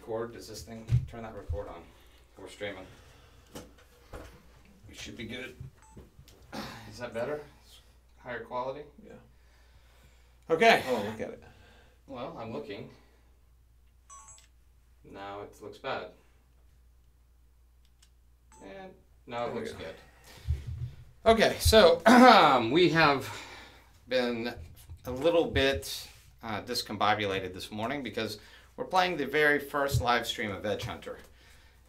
record? Does this thing turn that record on? We're streaming. We should be good. Is that better? Higher quality? Yeah. Okay. Oh, look at it. Well, I'm looking. Now it looks bad. And now it looks good. Okay, so we have been a little bit discombobulated this morning because we're playing the very first live stream of Edge Hunter.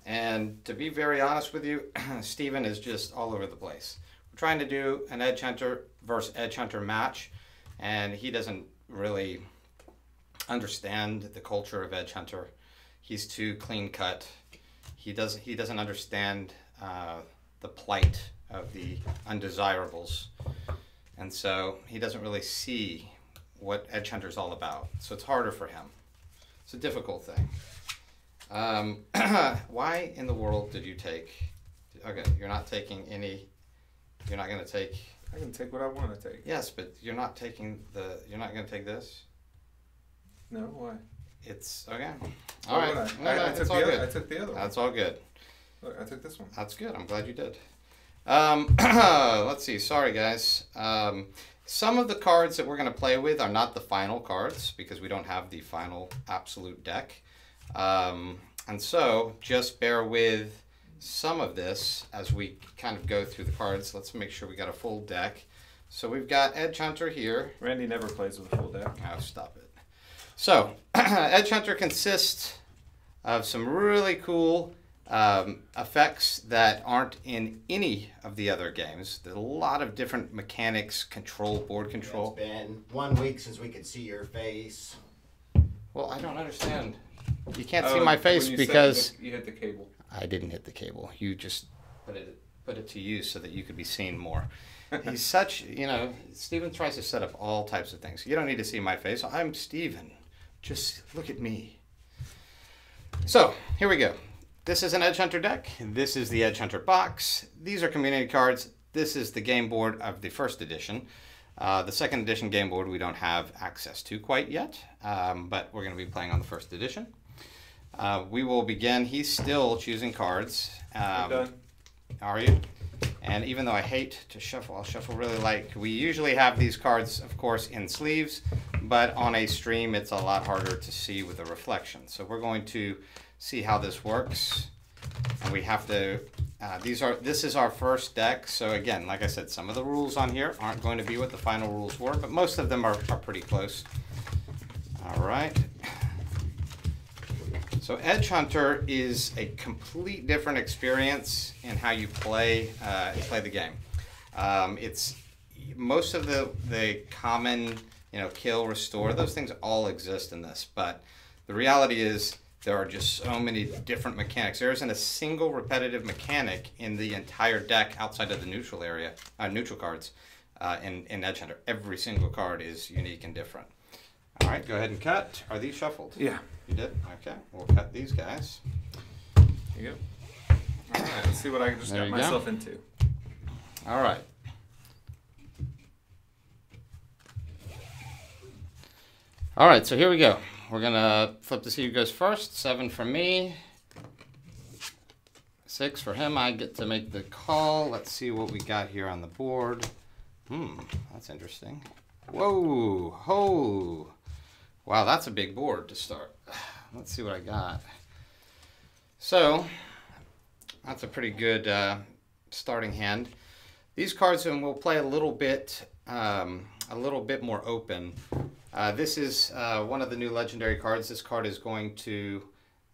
And to be very honest with you, Steven is just all over the place. We're trying to do an Edge Hunter versus Edge Hunter match, and he doesn't really understand the culture of Edge Hunter. He's too clean cut. He doesn't understand the plight of the undesirables, and so he doesn't really see what Edge Hunter is all about. So it's harder for him. It's a difficult thing. Why in the world did you take? Okay, you're not taking any. You're not going to take. I can take what I want to take. Yes, but you're not taking the. You're not going to take this. No, why? It's okay. All right. I took the other one. That's all good. Look, I took this one. That's good. I'm glad you did. Let's see. Sorry, guys. Some of the cards that we're going to play with are not the final cards because we don't have the final absolute deck. And so just bear with some of this as we kind of go through the cards. Let's make sure we got a full deck. So we've got Edge Hunter here. Randy never plays with a full deck. Oh, stop it. So Edge Hunter consists of some really cool effects that aren't in any of the other games. There's a lot of different mechanics, control, board control. It's been 1 week since we could see your face. Well, I don't understand. You can't see my face because you hit the cable. I didn't hit the cable. You just put it to use so that you could be seen more. He's such, Steven tries to set up all types of things. You don't need to see my face. I'm Steven. Just look at me. So, here we go. This is an Edge Hunter deck. This is the Edge Hunter box. These are community cards. This is the game board of the first edition. The second edition game board we don't have access to quite yet, but we're going to be playing on the first edition. We will begin. He's still choosing cards. I'm done. Are you? And even though I hate to shuffle, I'll shuffle really light. We usually have these cards, of course, in sleeves, but on a stream it's a lot harder to see with a reflection. So we're going to see how this works. And we have to, this is our first deck. So again, like I said, some of the rules on here aren't going to be what the final rules were, but most of them are pretty close. All right. So Edge Hunter is a complete different experience in how you play the game. It's most of the common, kill, restore, those things all exist in this, but the reality is there are just so many different mechanics. There isn't a single repetitive mechanic in the entire deck outside of the neutral area, neutral cards in Edge Hunter. Every single card is unique and different. All right, go ahead and cut. Are these shuffled? Yeah. You did? Okay, we'll cut these guys. Here you go. All right, let's see what I just got myself into. All right. All right, so here we go. We're going to flip to see who goes first. 7 for me. 6 for him. I get to make the call. Let's see what we got here on the board. That's interesting. Whoa. Ho. Wow, that's a big board to start. Let's see what I got. So, that's a pretty good starting hand. These cards, and we'll play a little bit more open. This is one of the new legendary cards. This card is going to,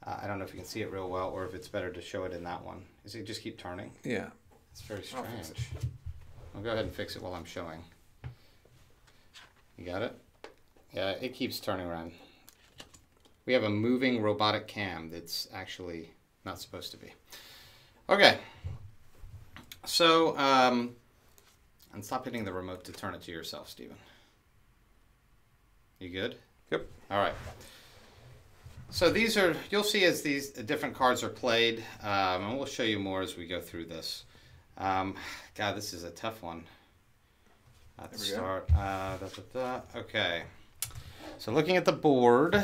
I don't know if you can see it real well or if it's better to show it in that one. Does it just keep turning? Yeah. It's very strange. I'll go ahead and fix it while I'm showing. You got it? Yeah, it keeps turning around. We have a moving robotic cam that's actually not supposed to be. Okay. So, and stop hitting the remote to turn it to yourself, Steven. You good? Yep. All right. So these are, you'll see as these different cards are played, and we'll show you more as we go through this. God, this is a tough one. Let's start. Okay. So looking at the board,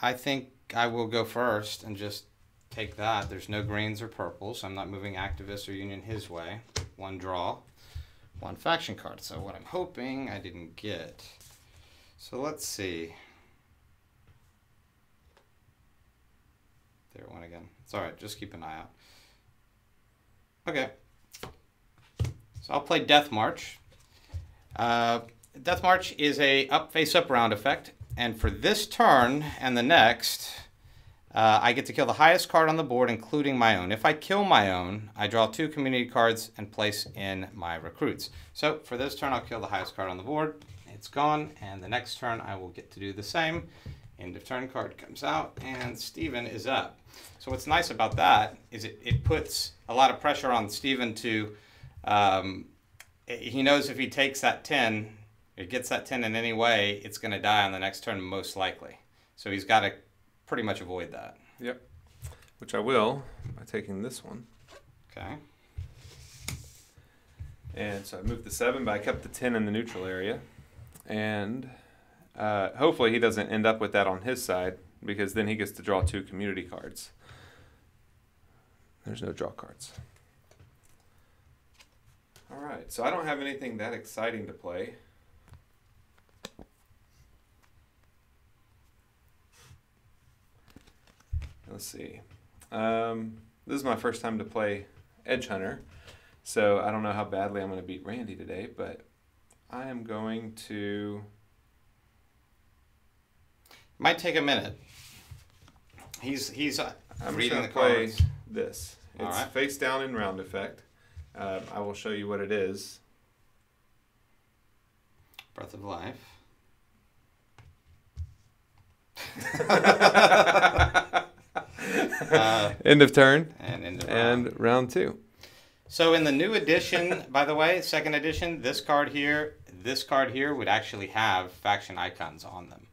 I think I will go first and just take that. There's no greens or purples, so I'm not moving activist or union his way. One draw, one faction card. So what I'm hoping I didn't get. So let's see. There, one again. It's all right. Just keep an eye out. Okay. So I'll play Death March. Death March is a up face up round effect, and for this turn and the next, I get to kill the highest card on the board, including my own. If I kill my own, I draw 2 community cards and place in my recruits. So for this turn, I'll kill the highest card on the board. It's gone, and the next turn I will get to do the same. End of turn card comes out, and Steven is up. So what's nice about that is it puts a lot of pressure on Steven to, he knows if he takes that 10, it gets that 10 in any way, it's going to die on the next turn most likely. So he's got to pretty much avoid that. Yep. Which I will by taking this one. Okay. And so I moved the 7, but I kept the 10 in the neutral area. And hopefully he doesn't end up with that on his side, because then he gets to draw 2 community cards. There's no draw cards. All right, so I don't have anything that exciting to play. Let's see. This is my first time to play Edge Hunter, so I don't know how badly I'm going to beat Randy today, but I am going to... Might take a minute. He's I'm reading the just going to play cards. this. All It's right. face down in round effect. I will show you what it is. Breath of Life. End of turn And end of round. and round 2. So in the new edition, by the way, second edition, this card here would actually have faction icons on them.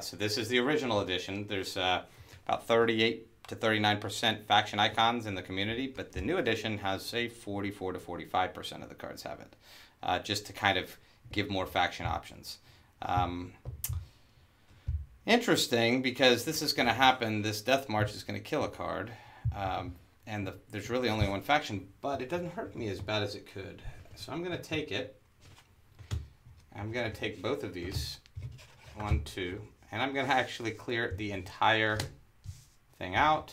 So this is the original edition. There's about 38 to 39% faction icons in the community, but the new edition has, say, 44 to 45% of the cards have it, just to kind of give more faction options. Interesting, because this is going to happen. This Death March is going to kill a card, and there's really only one faction, but it doesn't hurt me as bad as it could. So I'm going to take it. I'm going to take both of these, 1, 2, and I'm going to actually clear the entire thing out.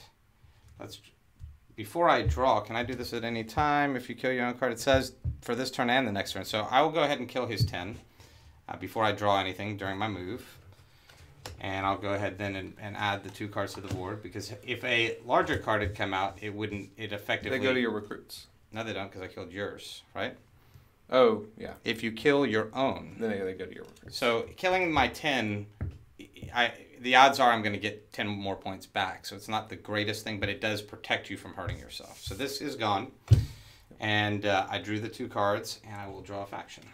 Before I draw, can I do this at any time? If you kill your own card, it says for this turn and the next turn. So I will go ahead and kill his 10 before I draw anything during my move. And I'll go ahead then and add the 2 cards to the board, because if a larger card had come out, it effectively... They go to your recruits. No, they don't, because I killed yours, right? Oh, yeah. If you kill your own. Then they go to your recruits. So killing my 10, the odds are I'm going to get 10 more points back. So it's not the greatest thing, but it does protect you from hurting yourself. So this is gone. And I drew the 2 cards, and I will draw a faction.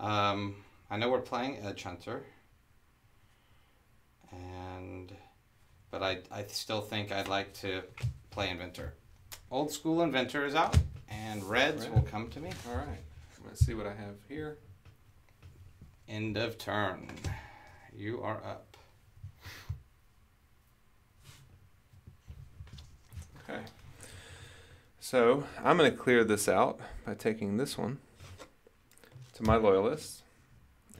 I know we're playing Edge Hunter. But I still think I'd like to play Inventor. Old School Inventor is out, and Reds will come to me. All right. Let's see what I have here. End of turn. You are up. Okay. So I'm going to clear this out by taking this one to my loyalists,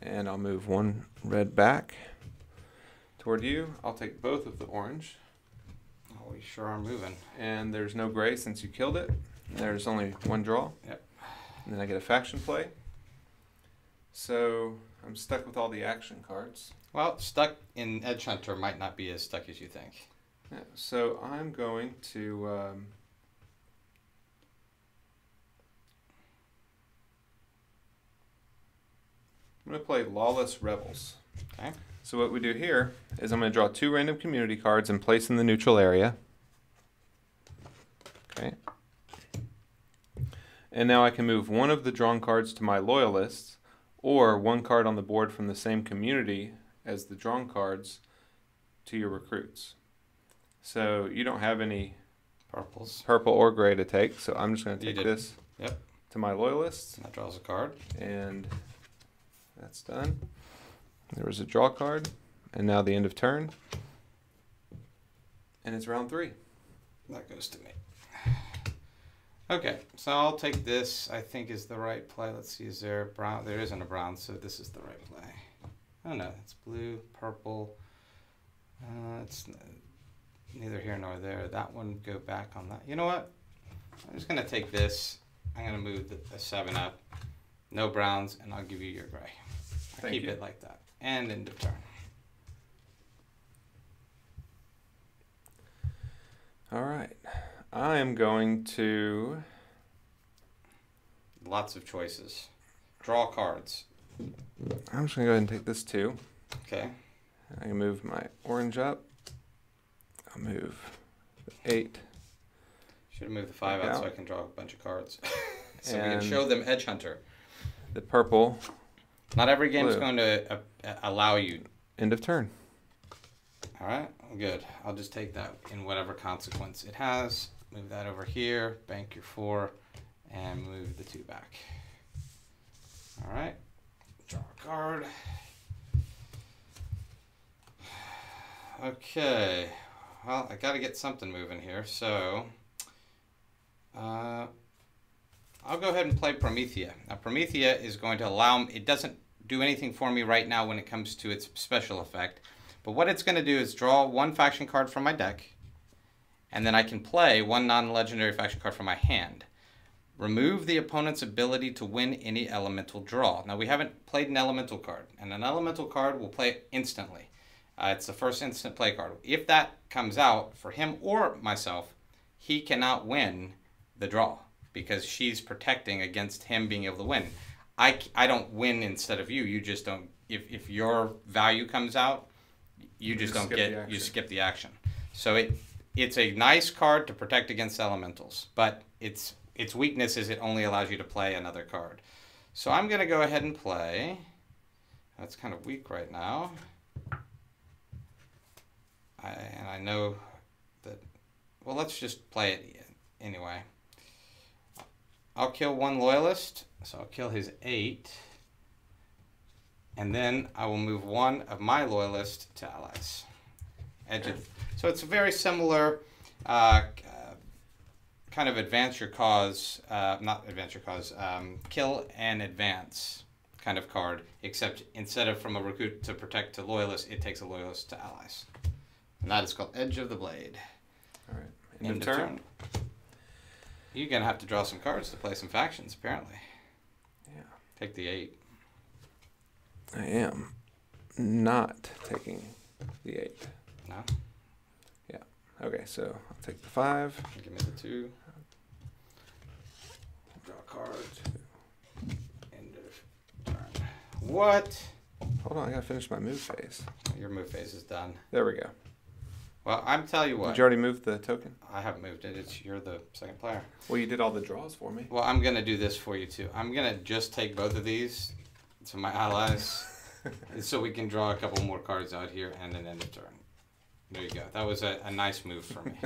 and I'll move 1 red back toward you. I'll take both of the orange. Oh, we sure are moving. And there's no gray since you killed it. There's only 1 draw. Yep. And then I get a faction play. So I'm stuck with all the action cards. Well, stuck in Edge Hunter might not be as stuck as you think. Yeah, so I'm going to... I'm going to play Lawless Rebels. Okay. So what we do here is I'm going to draw 2 random community cards and place in the neutral area. Okay. And now I can move 1 of the drawn cards to my loyalists, or 1 card on the board from the same community as the drawn cards to your recruits. So you don't have any purple or gray to take, so I'm just going to take this to my loyalists. That draws a card. And that's done. There was a draw card, And now the end of turn. And it's round 3. That goes to me. Okay, so I'll take this. I think is the right play. Let's see, is there a brown? There isn't a brown, so this is the right play. Oh no, it's blue, purple. It's neither here nor there. That one go back on that. You know what? I'm just gonna take this. I'm gonna move the 7 up. No browns, and I'll give you your gray. I keep it like that. And end of turn. All right. I am going to... Lots of choices. Draw cards. I'm just going to go ahead and take this 2. Okay. I can move my orange up. I'll move the 8. Should have moved the 5 out so I can draw a bunch of cards. So and we can show them Edge Hunter. The purple. Not every game is Blue. going to allow you. End of turn. All right, good. I'll just take that in whatever consequence it has. Move that over here, bank your 4, and move the 2 back. All right, draw a card. Okay, well, I got to get something moving here, so I'll go ahead and play Promethea. Now, Promethea is going to allow me, it doesn't do anything for me right now when it comes to its special effect, but what it's going to do is draw 1 faction card from my deck, and then I can play 1 non-legendary faction card from my hand. Remove the opponent's ability to win any elemental draw. Now, we haven't played an elemental card, and an elemental card will play instantly. It's the first instant play card. If that comes out for him or myself, he cannot win the draw because she's protecting against him being able to win. I don't win instead of you. You just don't. If your value comes out, you just don't get. You skip the action. So it's a nice card to protect against elementals, but its weakness is it only allows you to play another card. So I'm going to go ahead and play. That's kind of weak right now. And I know that. Well, let's just play it anyway. I'll kill 1 loyalist, so I'll kill his 8. And then I will move 1 of my loyalists to allies. So it's a very similar kind of advance your cause, not advance your cause, kill and advance kind of card, except instead of from a recruit to protect to loyalist, it takes a loyalist to allies. And that is called Edge of the Blade. All right. End of turn. You're going to have to draw some cards to play some factions, apparently. Yeah. Take the 8. I am not taking the 8. No? Yeah. Okay, so I'll take the 5. Give me the 2. Draw a card. End of turn. What? Hold on, I gotta finish my move phase. Your move phase is done. There we go. Well, I'm telling you what. Did you already move the token? I haven't moved it. You're the second player. Well, you did all the draws for me. Well, I'm going to do this for you, too. I'm going to just take both of these to my allies so we can draw a couple more cards out here and then end of turn. There you go. That was a nice move for me.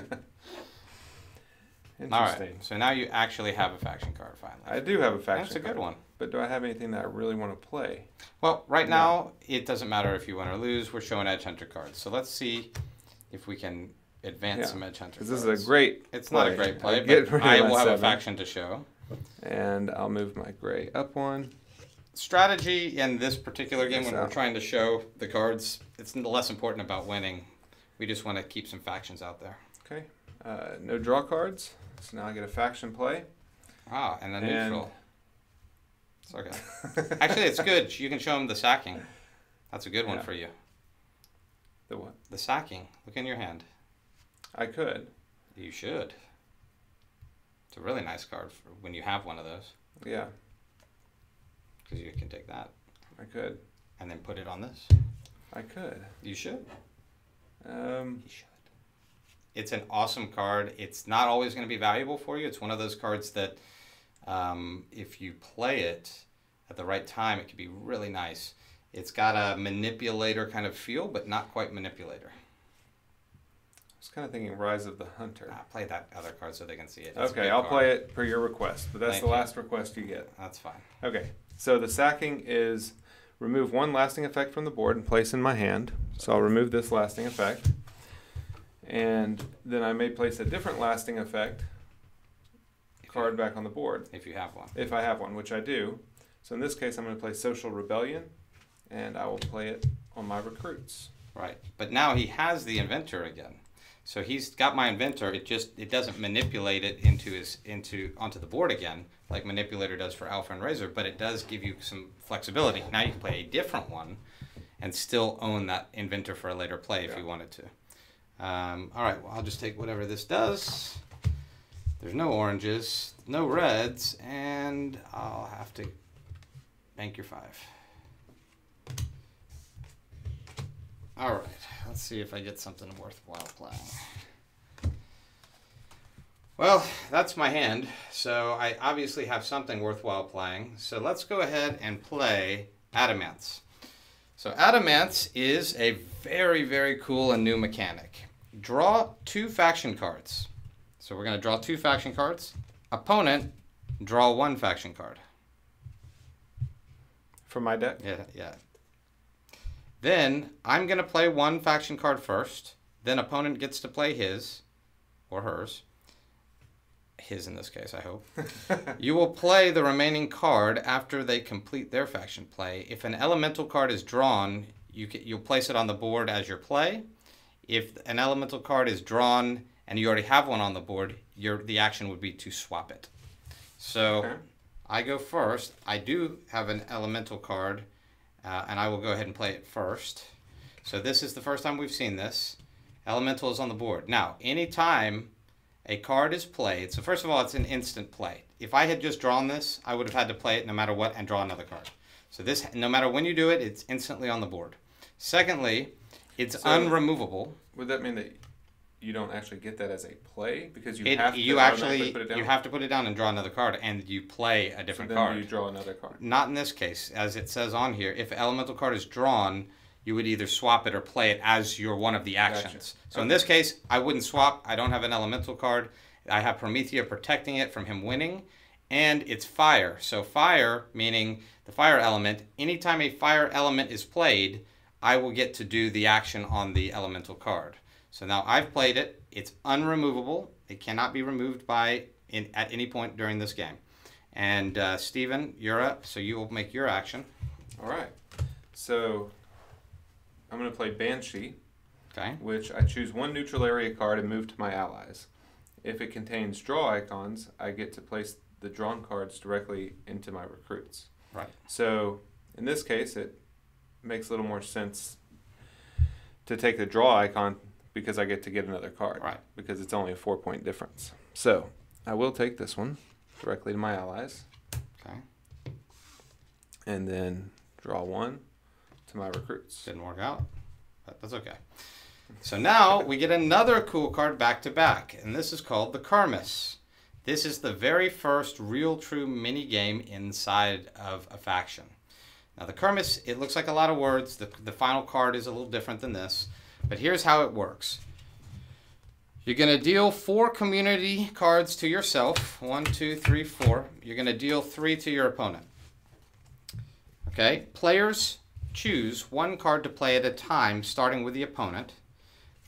Interesting. All right. So now you actually have a faction card, finally. I do have a faction That's a good one. But do I have anything that I really want to play? Well, right now, it doesn't matter if you win or lose. We're showing Edge Hunter cards. So let's see if we can advance some Edge Hunter cards. This is a great It's play. not a great play, but I will have a faction to show. And I'll move my gray up 1. Strategy in this particular game, when we're trying to show the cards, it's less important about winning. We just want to keep some factions out there. Okay. No draw cards. So now I get a faction play. Ah, and a neutral. It's okay. Actually, it's good. You can show them the sacking. That's a good one for you. The what? The sacking. Look in your hand. I could. You should. It's a really nice card for when you have one of those. Yeah. Because you can take that. I could. And then put it on this. I could. You should. You should. It's an awesome card. It's not always going to be valuable for you. It's one of those cards that if you play it at the right time, it can be really nice. It's got a manipulator kind of feel, but not quite manipulator. I was kind of thinking Rise of the Hunter. Play that other card so they can see it. It's okay, I'll play it per your request, but that's Thank the you. last request you get. That's fine. Okay, so the sacking is remove 1 lasting effect from the board and place in my hand. So I'll remove this lasting effect. And then I may place a different lasting effect card back on the board. If you have one. If I have one, which I do. So in this case, I'm going to play Social Rebellion, and I will play it on my recruits. Right. But now he has the inventor again. So he's got my inventor. It doesn't manipulate it onto the board again like Manipulator does for Alpha and Razor, but it does give you some flexibility. Now you can play a different one and still own that inventor for a later play if you wanted to. All right, well, I'll just take whatever this does. There's no oranges, no reds, and I'll have to bank your 5. All right, let's see if I get something worthwhile playing. Well, that's my hand, so I obviously have something worthwhile playing. So let's go ahead and play Adamance. So Adamance is a very, very cool and new mechanic. Draw 2 faction cards. So we're going to draw 2 faction cards. Opponent, draw 1 faction card. From my deck? Yeah. Then I'm going to play 1 faction card first. Then opponent gets to play his or hers. His in this case, I hope. You will play the remaining card after they complete their faction play. If an elemental card is drawn, you'll place it on the board as your play. If an elemental card is drawn and you already have one on the board, the action would be to swap it. So okay. I go first. I do have an elemental card, and I will go ahead and play it first. So this is the first time we've seen this. Elemental is on the board. Now, anytime a card is played, so first of all, it's an instant play. If I had just drawn this, I would have had to play it no matter what and draw another card. So this, no matter when you do it, it's instantly on the board. Secondly, it's unremovable. Would that mean that you don't actually get that as a play because you have to put it down and draw another card, and you play a different card. You draw another card. Not in this case, as it says on here. If an elemental card is drawn, you would either swap it or play it as your one of the actions. Gotcha. So in this case, I wouldn't swap. I don't have an elemental card. I have Promethea protecting it from him winning, and it's fire. So fire, meaning the fire element. Anytime a fire element is played, I will get to do the action on the elemental card. So now I've played it. It's unremovable. It cannot be removed at any point during this game. And Steven, you're up, so you will make your action. All right. So I'm going to play Banshee, okay, which I choose 1 neutral area card and move to my allies. If it contains draw icons, I get to place the drawn cards directly into my recruits. Right. So in this case, it makes a little more sense to take the draw icon because I get to get another card. Right. Because it's only a 4-point difference. So I will take this one directly to my allies. Okay. And then draw 1 to my recruits. Didn't work out, but that's okay. So now we get another cool card back to back, and this is called the Kermis. This is the very first real true mini game inside of a faction. Now the Kermis, it looks like a lot of words. The final card is a little different than this, but here's how it works. You're going to deal 4 community cards to yourself. 1, 2, 3, 4. You're going to deal 3 to your opponent. Okay, players choose 1 card to play at a time, starting with the opponent.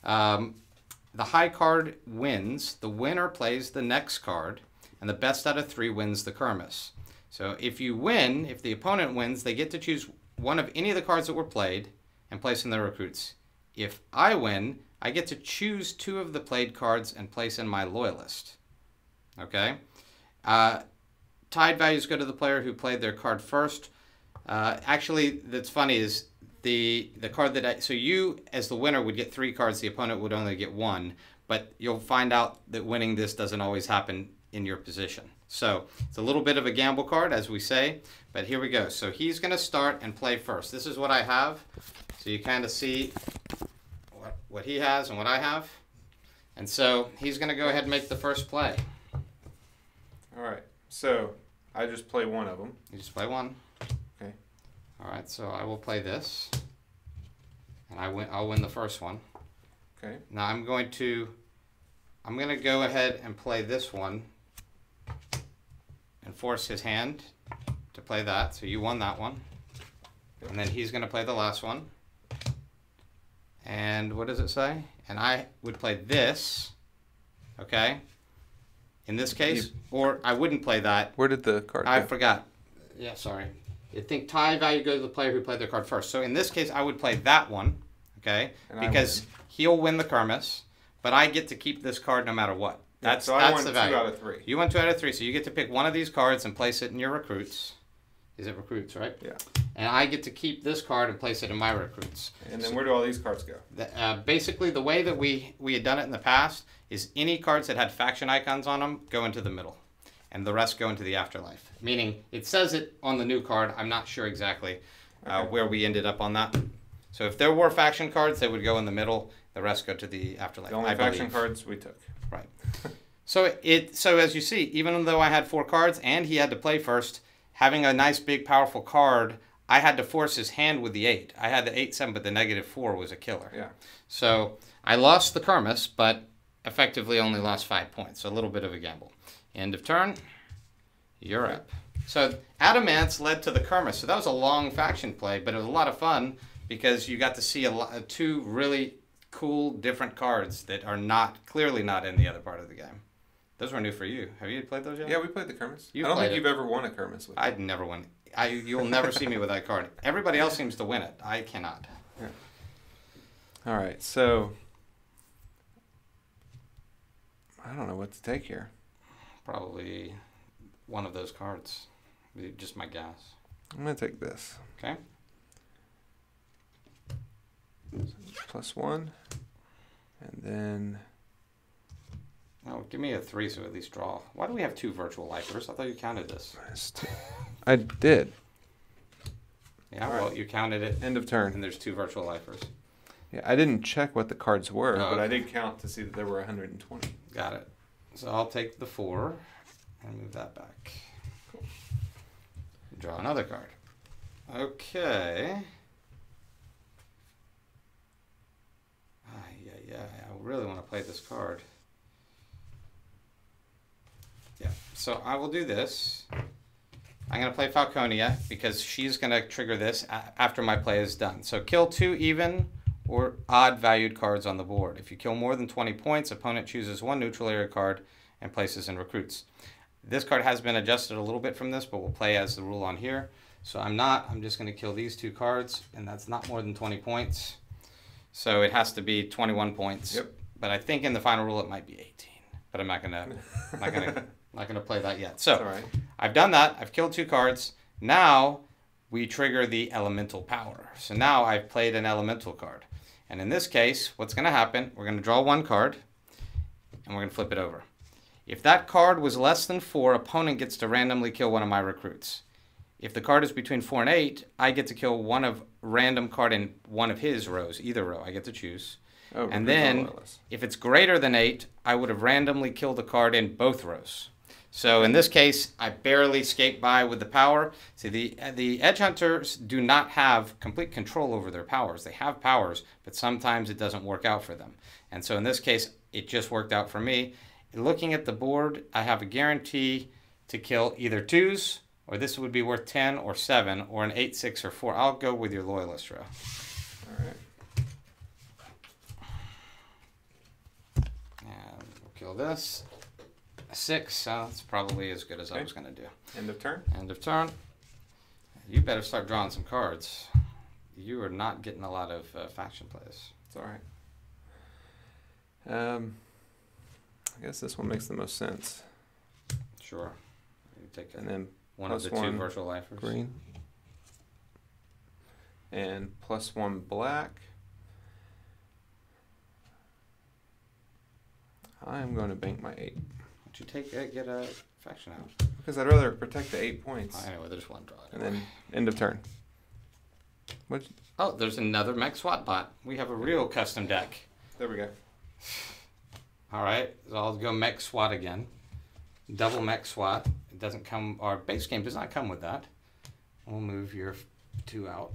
The high card wins. The winner plays the next card, and the best out of 3 wins the Kermis. So if you win, if the opponent wins, they get to choose one of any of the cards that were played and place in their recruits. If I win, I get to choose 2 of the played cards and place in my loyalist. Okay? Tied values go to the player who played their card first. Actually, that's funny is the card that so you as the winner would get 3 cards, the opponent would only get 1, but you'll find out that winning this doesn't always happen in your position. So it's a little bit of a gamble card, as we say, but here we go. So he's going to start and play first. This is what I have, so you kind of see what he has and what I have. And so he's going to go ahead and make the first play. All right, so I just play 1 of them. You just play 1. Okay. All right, so I will play this, and I'll win the first one. Okay. Now I'm going to go ahead and play this one and force his hand to play that. So you won that one. And then he's going to play the last one. And what does it say? And I would play this, okay? In this case, or I wouldn't play that. Where did the card I go? forgot. Yeah, sorry. I think tie value goes to the player who played their card first. So in this case, I would play that one, okay? And Because he'll win the Kermis, but I get to keep this card no matter what. That's so I that's won the 2 value. out of 3. You won 2 out of 3, so you get to pick one of these cards and place it in your recruits. Is it recruits, right? Yeah. And I get to keep this card and place it in my recruits. And then where do all these cards go? Basically, the way that we had done it in the past is any cards that had faction icons on them go into the middle, and the rest go into the afterlife. Meaning, it says it on the new card. I'm not sure exactly where we ended up on that. So if there were faction cards, they would go in the middle. The rest go to the afterlife. The only faction cards we took. Right. So as you see, even though I had 4 cards and he had to play first, having a nice big powerful card, I had to force his hand with the 8. I had the 8-7, but the -4 was a killer. Yeah. So I lost the Kermis, but effectively only lost 5 points. So a little bit of a gamble. End of turn. You're up. So Adamance led to the Kermis. So that was a long faction play, but it was a lot of fun because you got to see 2 really cool different cards that are clearly not in the other part of the game. Those were new for you. Have you played those yet? Yeah, we played the Kermis. You I don't think played you've ever won a Kermis with it. I'd never win. You'll never see me with that card. Everybody else seems to win it. I cannot. Yeah. All right, so I don't know what to take here. Probably one of those cards. Just my guess. I'm going to take this. Okay. +1. And then... Oh, give me a 3 so at least draw. Why do we have 2 virtual lifers? I thought you counted this. -2. I did. Yeah, All well, right. you counted it. End of turn. And there's 2 virtual lifers. Yeah, I didn't check what the cards were, Oh, but I okay. did count to see that there were 120. Got it. So I'll take the 4 and move that back. Cool. Draw another card. Okay. Yeah, I really want to play this card. Yeah, so I will do this. I'm going to play Falconia because she's going to trigger this after my play is done. So kill 2 even or odd valued cards on the board. If you kill more than 20 points, opponent chooses 1 neutral area card and places in recruits. This card has been adjusted a little bit from this, but we'll play as the rule on here. So I'm just going to kill these 2 cards, and that's not more than 20 points. So it has to be 21 points. Yep. But I think in the final rule it might be 18. But I'm not gonna play that yet. So All right. I've done that. I've killed 2 cards. Now we trigger the elemental power. So now I've played an elemental card. And in this case, what's going to happen, we're going to draw 1 card, and we're going to flip it over. If that card was less than 4, opponent gets to randomly kill one of my recruits. If the card is between 4 and 8, I get to kill one of random card in one of his rows, either row. I get to choose. Oh, And recruits then, on the list. if it's greater than 8, I would have randomly killed a card in both rows. So in this case, I barely skate by with the power. See, the Edge Hunters do not have complete control over their powers. They have powers, but sometimes it doesn't work out for them. And so in this case, it just worked out for me. Looking at the board, I have a guarantee to kill either 2s, or this would be worth 10 or 7, or an 8, 6, or 4. I'll go with your Loyalist row. All right. And we'll kill this. A 6, that's probably as good as I was going to do. End of turn. End of turn. You better start drawing some cards. You are not getting a lot of faction plays. It's all right. I guess this one makes the most sense. Sure. You take And then one of the plus 2 1 virtual lifers. green. And +1 black. I'm going to bank my 8. Would you get a faction out? Because I'd rather protect the 8 points. Anyway, there's one draw. And then end of turn. What? Oh, there's another mech SWAT bot. We have a real custom deck. There we go. All right, so I'll go mech SWAT again. Double mech SWAT. It doesn't come, our base game does not come with that. We'll move your 2 out.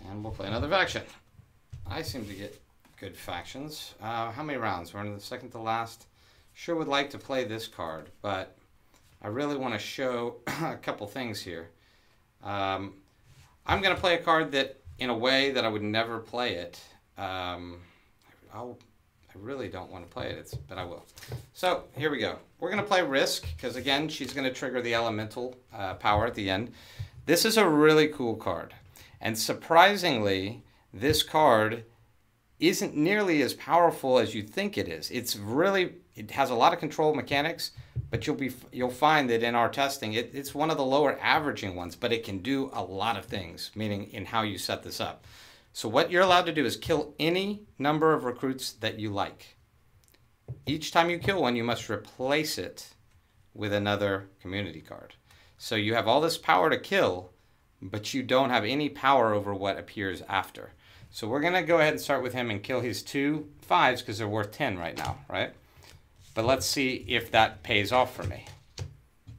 And we'll play another faction. I seem to get good factions. How many rounds? We're in the second to last. Sure would like to play this card, but I really want to show a couple things here. I'm going to play a card that in a way that I would never play it. I really don't want to play it, but I will. So here we go. We're going to play Risk because, again, she's going to trigger the elemental power at the end. This is a really cool card. And surprisingly, this card isn't nearly as powerful as you think it is. It has a lot of control mechanics, but you'll find that in our testing, it's one of the lower averaging ones, but it can do a lot of things, meaning in how you set this up. So what you're allowed to do is kill any number of recruits that you like. Each time you kill one, you must replace it with another community card. So you have all this power to kill, but you don't have any power over what appears after. So we're going to go ahead and start with him and kill his 2 5s because they're worth 10 right now, right? But let's see if that pays off for me.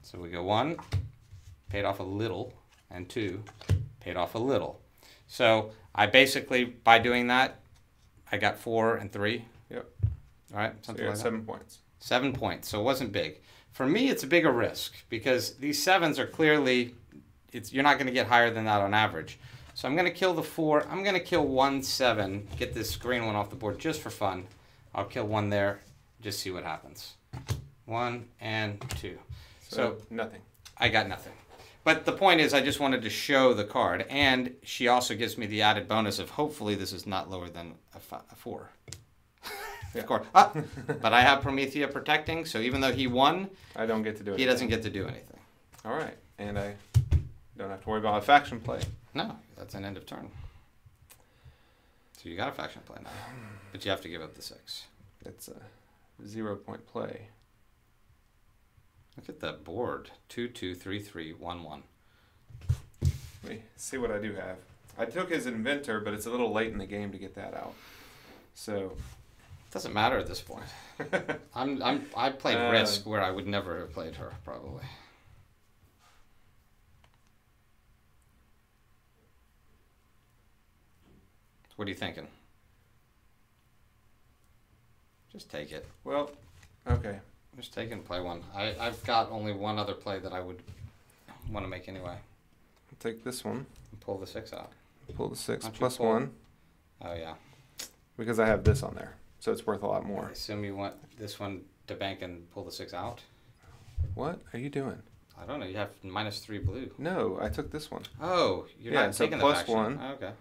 So we go 1, paid off a little, and 2, paid off a little. So I basically, by doing that, I got 4 and 3. Yep. All right, something like that. 7 points. 7 points, so it wasn't big. For me, it's a bigger risk because these 7s are clearly, you're not going to get higher than that on average. So I'm going to kill the 4. I'm going to kill 1 7, get this green one off the board just for fun. I'll kill 1 there, just see what happens. 1 and 2. So nothing. I got nothing. But the point is I just wanted to show the card, and she also gives me the added bonus of hopefully this is not lower than a 4. Yeah. Of course. But I have Promethea protecting, so even though he won, I don't get to do anything. he doesn't get to do anything. All right, and I don't have to worry about a faction play. No, that's an end of turn. So you got a faction play now, but you have to give up the 6. It's a 0 point play. Look at that board. 2 2 3 3 1 1. Let me see what I do have. I took his inventor, but it's a little late in the game to get that out. So Doesn't matter at this point. I played Risk where I would never have played her probably. What are you thinking? Just take it. well, okay. Just take it and play one. I've got only one other play that I would want to make anyway. I'll take this one. Pull the 6 out. Pull the 6 Don't you plus pull- 1 Oh yeah. because I have this on there, so it's worth a lot I more. assume you want this one to bank and pull the 6 out. What are you doing? I don't know. You have -3 blue. No, I took this one. Oh, you're Yeah, not so taking plus the faction. 1. Oh, okay.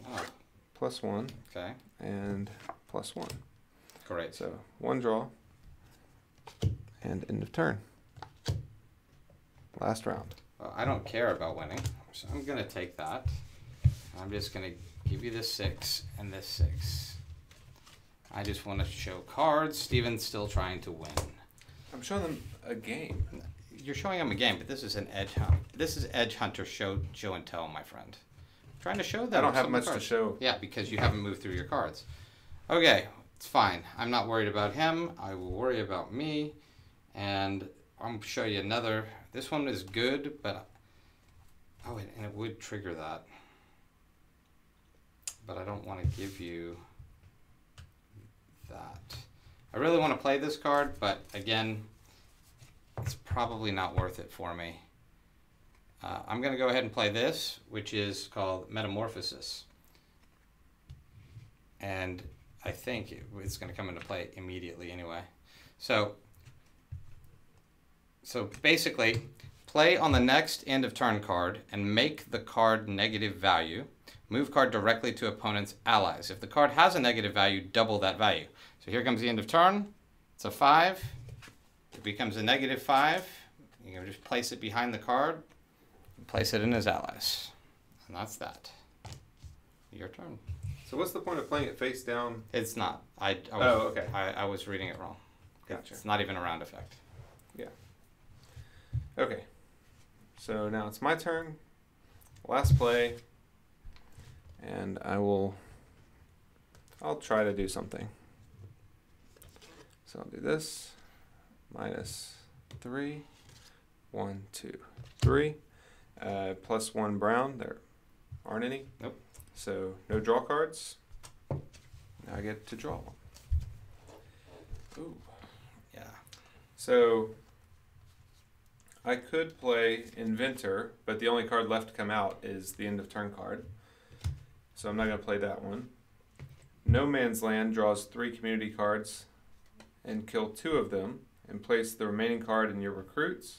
Oh, Plus 1 okay. and plus 1. Great. So 1 draw and end of turn. Last round. Well, I don't care about winning, so I'm gonna take that. I'm just gonna give you this 6 and this 6. I just want to show cards. Steven's still trying to win. I'm showing them a game. You're showing him a game, but this is an edge hunt. This is Edge Hunter show and tell, my friend. I'm trying to show them. I don't have some much to cards. show. Yeah, because you haven't moved through your cards. Okay, it's fine. I'm not worried about him. I will worry about me, and I'm show you another. This one is good, but oh, and it would trigger that. But I don't want to give you that. I really want to play this card, but again, it's probably not worth it for me. I'm going to go ahead and play this, which is called Metamorphosis. And I think it's going to come into play immediately anyway. So basically, play on the next end of turn card and make the card negative value. Move card directly to opponent's allies. If the card has a negative value, double that value. So here comes the end of turn. It's a 5. It becomes a -5. You can just place it behind the card. Place it in his allies. And that's that. Your turn. So what's the point of playing it face down? It's not. Oh, okay. I was reading it wrong. Gotcha. It's not even a round effect. Yeah. Okay. So now it's my turn. Last play. And I'll try to do something. So I'll do this. -3. 1, 2, 3. Plus 1 brown. There aren't any. Nope. So no draw cards. Now I get to draw one. Ooh. Yeah. So I could play Inventor, but the only card left to come out is the end of turn card. So I'm not going to play that one. No Man's Land draws 3 community cards and kill 2 of them and place the remaining card in your recruits.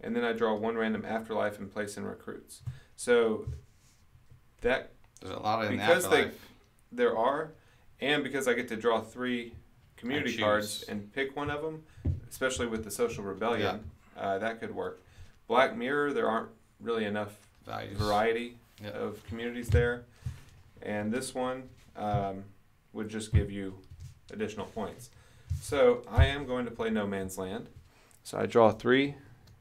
And then I draw 1 random Afterlife and place in recruits. So that There's a lot in the because Afterlife. there are, and because I get to draw 3 community choose. cards and pick one of them, especially with the Social Rebellion, that could work. Black Mirror, there aren't really enough variety of communities there, and this one would just give you additional points. So I am going to play No Man's Land. So I draw 3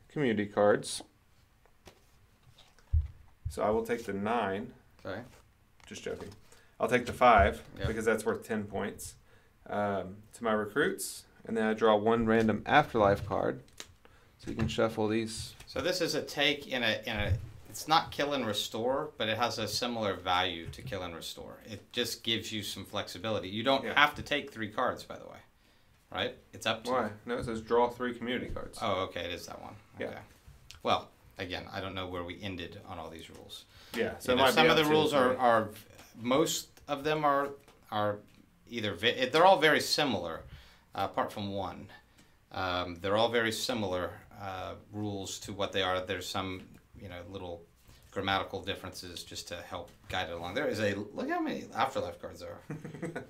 community cards. So I will take the 9. Okay. Just joking. I'll take the 5 Yep. because that's worth 10 points to my recruits, and then I draw 1 random Afterlife card. So you can shuffle these. So this is a take in a. It's not kill and restore, but it has a similar value to kill and restore. It just gives you some flexibility. You don't have to take 3 cards, by the way, right? It's up to. Why? No, it says draw 3 community cards. Oh, okay, it is that one. Okay. Yeah. Well, again, I don't know where we ended on all these rules. Yeah. So You know, some of the rules are most of them are either they're all very similar, apart from one. They're all very similar rules to what they are. There's some little grammatical differences just to help guide it along. There is look how many Afterlife cards there are.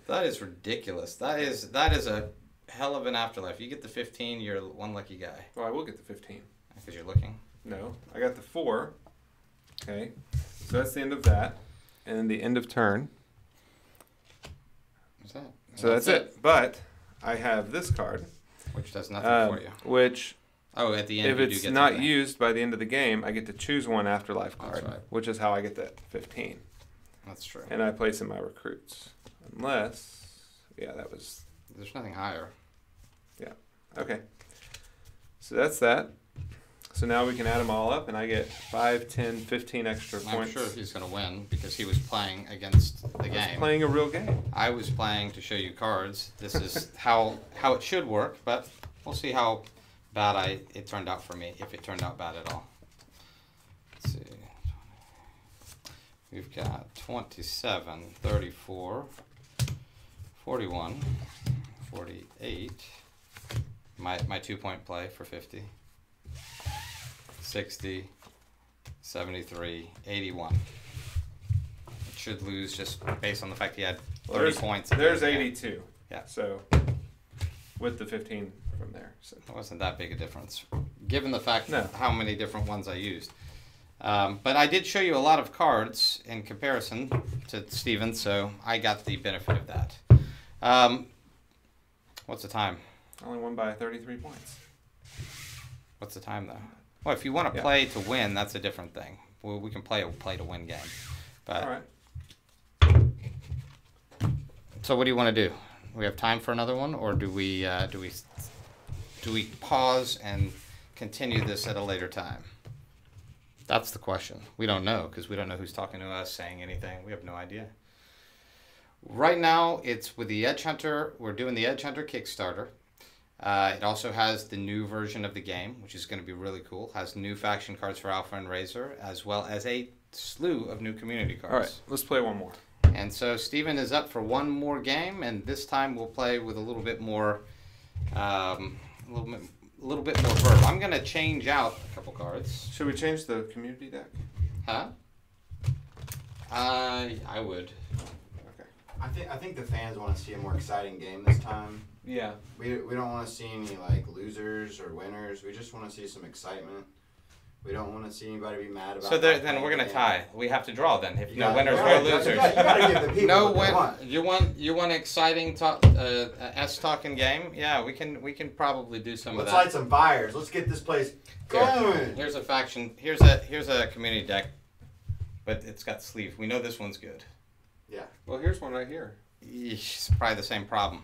That is ridiculous. That is a hell of an Afterlife. You get the 15, you're one lucky guy. Well, I will get the 15. Because you're looking. No, I got the 4. Okay, so that's the end of that, and then the end of turn. What's that? So that's it. But I have this card, which does nothing for you. Which, at the end, if you it's do get not something. used by the end of the game, I get to choose 1 Afterlife card, That's right. which is how I get that 15. That's true. And I place in my recruits, unless, There's nothing higher. Yeah. Okay. So that's that. So now we can add them all up, and I get 5, 10, 15 extra points. I'm sure he's going to win because he was playing against the I was game. playing a real game. I was playing to show you cards. This is how it should work, but we'll see how bad it turned out for me, if it turned out bad at all. Let's see. We've got 27, 34, 41, 48. My 2-point play for 50. 60, 73, 81. It should lose just based on the fact he had 30 points. There's 82. Yeah. So, with the 15 from there. So. It wasn't that big a difference, given the fact No. how many different ones I used. But I did show you a lot of cards in comparison to Steven, so I got the benefit of that. What's the time? I only won by 33 points. What's the time, though? Well, if you want to play to win, that's a different thing. We can play a play-to-win game. But, all right. So what do you want to do? We have time for another one, or do we pause and continue this at a later time? That's the question. We don't know, because we don't know who's talking to us, saying anything. We have no idea. Right now, it's with the Edge Hunter. We're doing the Edge Hunter Kickstarter. It also has the new version of the game, which is going to be really cool. Has new faction cards for Alpha and Razor, as well as a slew of new community cards. All right, let's play one more. And so Steven is up for one more game, and this time we'll play with a little bit more, a little bit more verb. I'm going to change out a couple cards. Should we change the community deck? Huh? I would. Okay. I think the fans want to see a more exciting game this time. Yeah. We don't want to see any losers or winners. We just want to see some excitement. We don't want to see anybody be mad about. So then we're gonna tie. We have to draw then. If no Yeah, winners, right. no losers. You gotta give the people No what they win. want. You want exciting talking game? Yeah, we can probably do some Let's of that. light some fires. Let's get this place Here. going. Here's a faction. Here's a community deck, but it's got sleeves. We know this one's good. Yeah. Well, here's one right here. It's probably the same problem.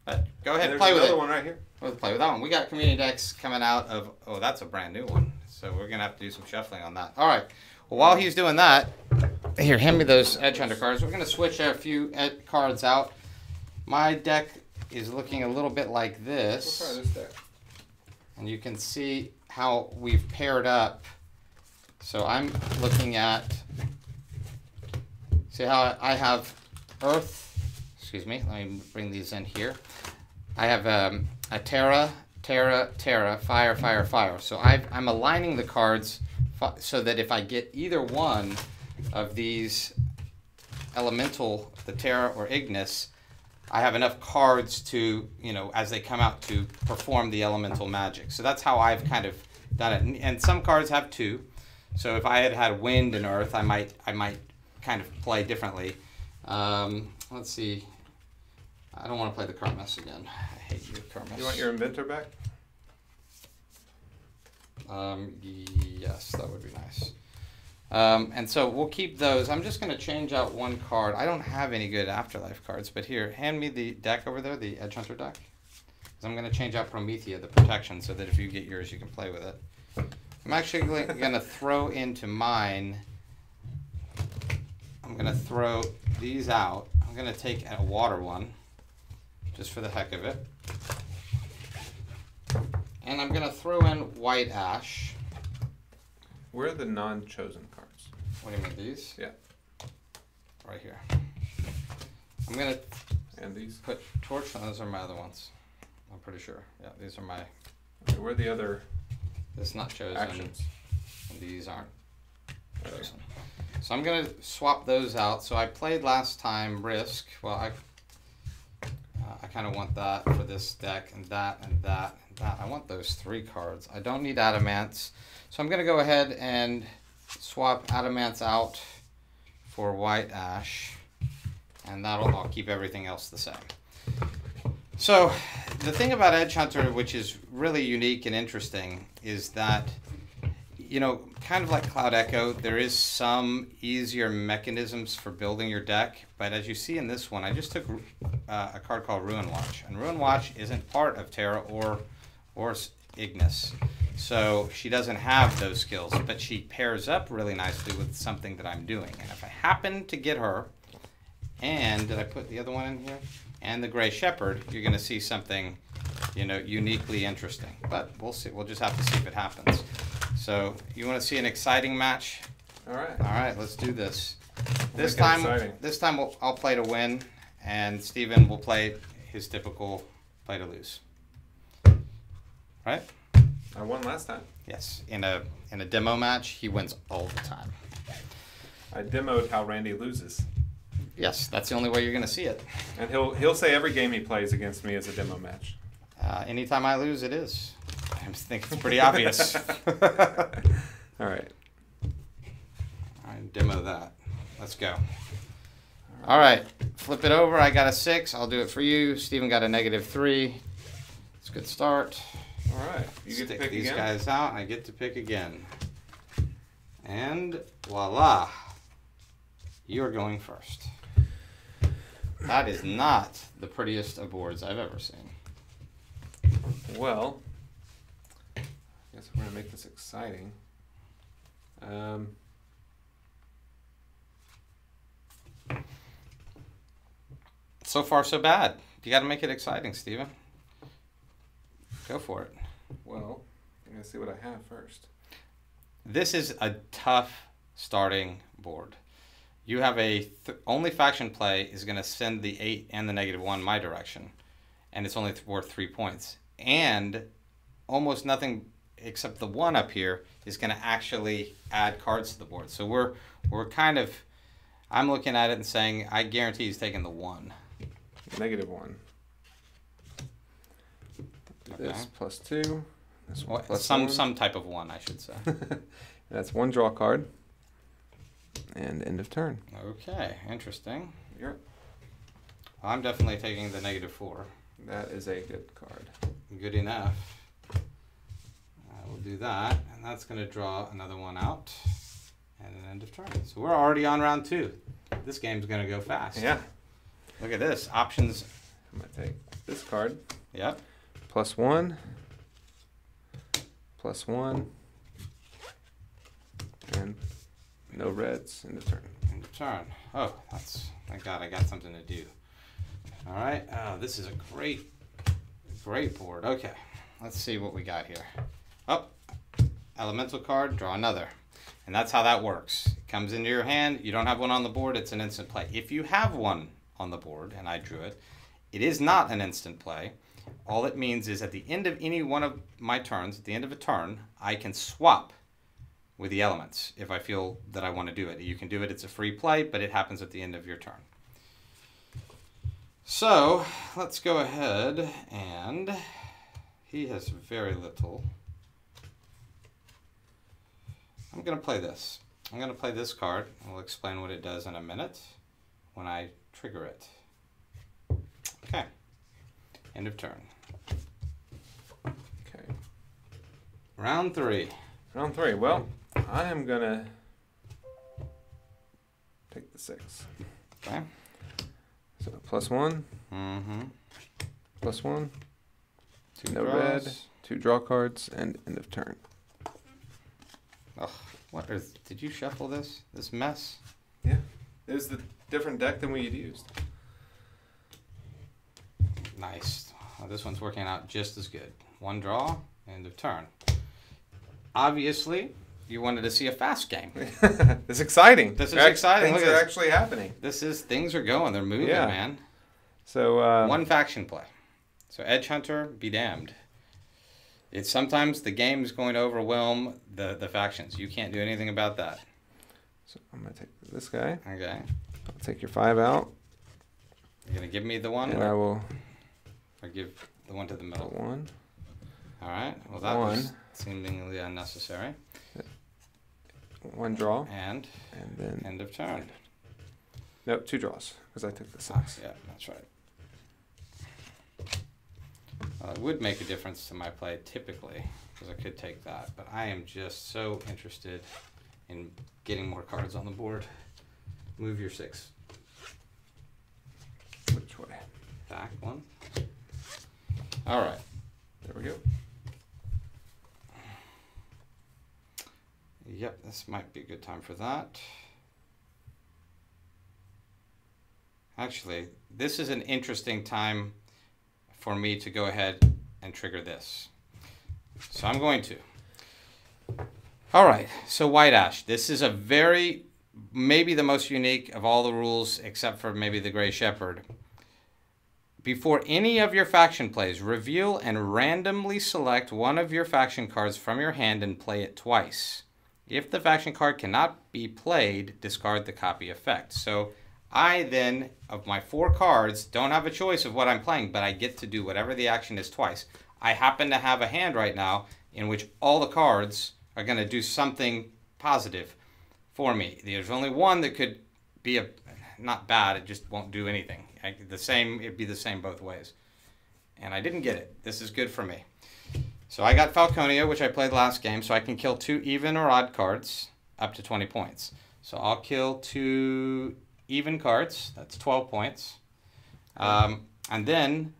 But go ahead, There's play with it. another one right here. Let's play with that one. We got community decks coming out of. Oh, that's a brand new one. So we're gonna have to do some shuffling on that. All right. Well, while he's doing that, here, hand me those Edge Hunter cards. We're gonna switch a few cards out. My deck is looking a little bit like We'll this. try this deck. And you can see how we've paired up. So I'm looking at, see how I have earth, excuse me, let me bring these in here. I have a Terra, Terra, Terra, Fire, Fire, Fire. So I'm aligning the cards so that if I get either one of these elemental, the Terra or Ignis, I have enough cards to, you know, as they come out to perform the elemental magic. So that's how I've kind of done it. And some cards have two. So if I had wind and earth, I might kind of play differently. Let's see. I don't want to play the Kermis again. I hate you, Kermis. You want your inventor back? Yes, that would be nice. And so we'll keep those. I'm just going to change out one card. I don't have any good Afterlife cards, but here, hand me the deck over there, the Edge Hunter deck. Because I'm going to change out Promethea, the protection, so that if you get yours, you can play with it. I'm actually going to throw into mine. I'm going to throw these out. I'm going to take a water one, just for the heck of it. And I'm going to throw in White Ash. Where are the non-chosen cards? What do you mean, these? Yeah. Right here. I'm going to And these? put Torch on. Those are my other ones. I'm pretty sure. Yeah, these are my... Okay, where are the other It's not chosen. actions? And these aren't Okay. chosen. So I'm going to swap those out. So I played last time Risk. Well, I kind of want that for this deck, and that, and that, and that. I want those three cards. I don't need Adamants. So I'm going to go ahead and swap Adamants out for White Ash, and I'll keep everything else the same. So the thing about Edge Hunter, which is really unique and interesting, is that, you know, kind of like Cloud Echo, there is some easier mechanisms for building your deck, but as you see in this one, I just took a card called Ruin Watch, and Ruin Watch isn't part of Terra or Ignis, so she doesn't have those skills, but she pairs up really nicely with something that I'm doing, and if I happen to get her, and did I put the other one in here? And the Gray Shepherd, you're going to see something, you know, uniquely interesting, but we'll see. We'll just have to see if it happens. So you want to see an exciting match? All right. All right, let's do this. We'll make it exciting. This time I'll play to win, and Steven will play his typical play to lose. Right? I won last time. Yes. In a demo match, he wins all the time. I demoed how Randy loses. Yes, that's the only way you're going to see it. And he'll say every game he plays against me is a demo match. Anytime I lose, it is. I think it's pretty obvious. All right. All right, demo that. Let's go. All right, flip it over. I got a 6. I'll do it for you. Steven got a -3. It's a good start. All right. You get to Stick pick these again? guys out, and I get to pick again. And voila. You're going first. That is not the prettiest of boards I've ever seen. Well, I guess we're going to make this exciting. So far, so bad. You got to make it exciting, Steven. Go for it. Well, I'm going to see what I have first. This is a tough starting board. You have only faction play is going to send the 8 and the -1 my direction, and it's only worth 3 points. And almost nothing except the 1 up here is going to actually add cards to the board. So we're kind of, I'm looking at it and saying, I guarantee he's taking the 1. -1. Okay. This +2. This one Well, +1. some type of 1, I should say. That's 1 draw card. And end of turn. Okay, interesting. You're, I'm definitely taking the -4. that is a good card. Good enough. I will do that, and that's going to draw another one out, and an end of turn. So we're already on round 2. This game's going to go fast. Yeah. Look at this. Options. I'm going to take this card. Yep. +1. +1. And no reds. End of turn. End of turn. Oh, thank God I got something to do. All right. Oh, this is a great board. Okay. let's see what we got here. Oh, elemental card, draw another. And that's how that works. It comes into your hand, you don't have one on the board, it's an instant play. If you have one on the board, and I drew it, it is not an instant play. All it means is at the end of any one of my turns, at the end of a turn, I can swap with the elements if I feel that I want to do it. You can do it, it's a free play, but it happens at the end of your turn. So, let's go ahead and he has very little. I'm going to play this. I'm going to play this card, and we'll explain what it does in a minute when I trigger it. Okay. End of turn. Okay. Round 3. Round 3. Well, I am going to take the 6. Okay. So +1. Mm-hmm. +1. 2 No draws. red. 2 draw cards, and end of turn. Ugh, what is? Did you shuffle this? This mess? Yeah. It was the different deck than we had used. Nice. Well, this one's working out just as good. 1 draw, end of turn. Obviously, you wanted to see a fast game. It's exciting. This is exciting. Things Look are at this. actually happening. Things are going. They're moving, Yeah. man. So 1 faction play. So Edge Hunter, be damned. It's sometimes the game is going to overwhelm the factions. You can't do anything about that. So I'm gonna take this guy. Okay. I'll take your 5 out, You're gonna give me the one, and I will or give the one to the put middle. 1. All right. Well, that was seemingly unnecessary. 1 draw, And and then end of turn. nope, 2 draws because I took the 6. Ah, yeah, that's right. Well, it would make a difference to my play typically, because I could take that. But I am just so interested in getting more cards on the board. Move your 6 Which way? back 1. All right. There we go. Yep, this might be a good time for that. Actually, this is an interesting time for me to go ahead and trigger this. So I'm going to. All right, so White Ash. This is a maybe the most unique of all the rules, except for maybe the Gray Shepherd. Before any of your faction plays, reveal and randomly select one of your faction cards from your hand and play it twice. If the faction card cannot be played, discard the copy effect. So I then, of my 4 cards, don't have a choice of what I'm playing, but I get to do whatever the action is twice. I happen to have a hand right now in which all the cards are going to do something positive for me. There's only one that could be not bad, it just won't do anything. It'd be the same both ways. And I didn't get it. This is good for me. So I got Falconia, which I played last game, so I can kill 2 even or odd cards up to 20 points. So I'll kill 2 even cards. That's 12 points. And then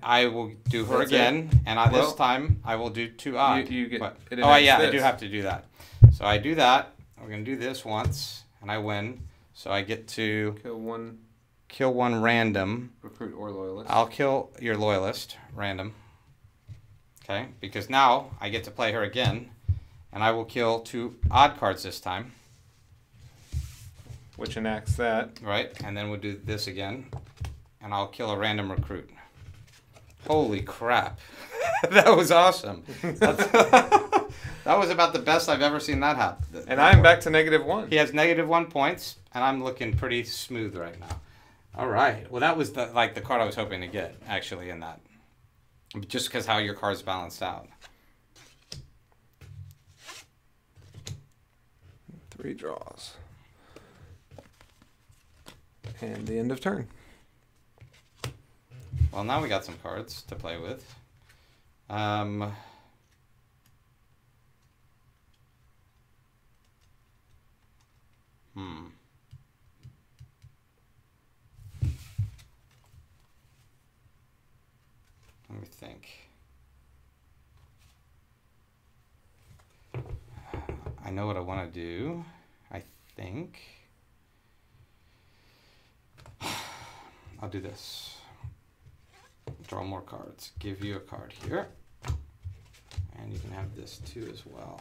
I will do her again, and this time I will do 2 odd. You get. Oh yeah, I do have to do that. So I do that. We're gonna do this once, and I win. So I get to kill one random. Recruit or loyalist. I'll kill your loyalist, random. Okay, because now I get to play her again, and I will kill 2 odd cards this time. Which enacts that. Right, and then we'll do this again, and I'll kill a random recruit. Holy crap. That was awesome. That was about the best I've ever seen that happen. And I'm back to -1. He has -1 points, and I'm looking pretty smooth right now. All right. Well, that was the card I was hoping to get, actually, in that. Just because how your cards balanced out. 3 draws. And the end of turn. Well, now we got some cards to play with. Let me think. I know what I want to do. I think I'll do this. Draw more cards. Give you a card here. And you can have this too as well.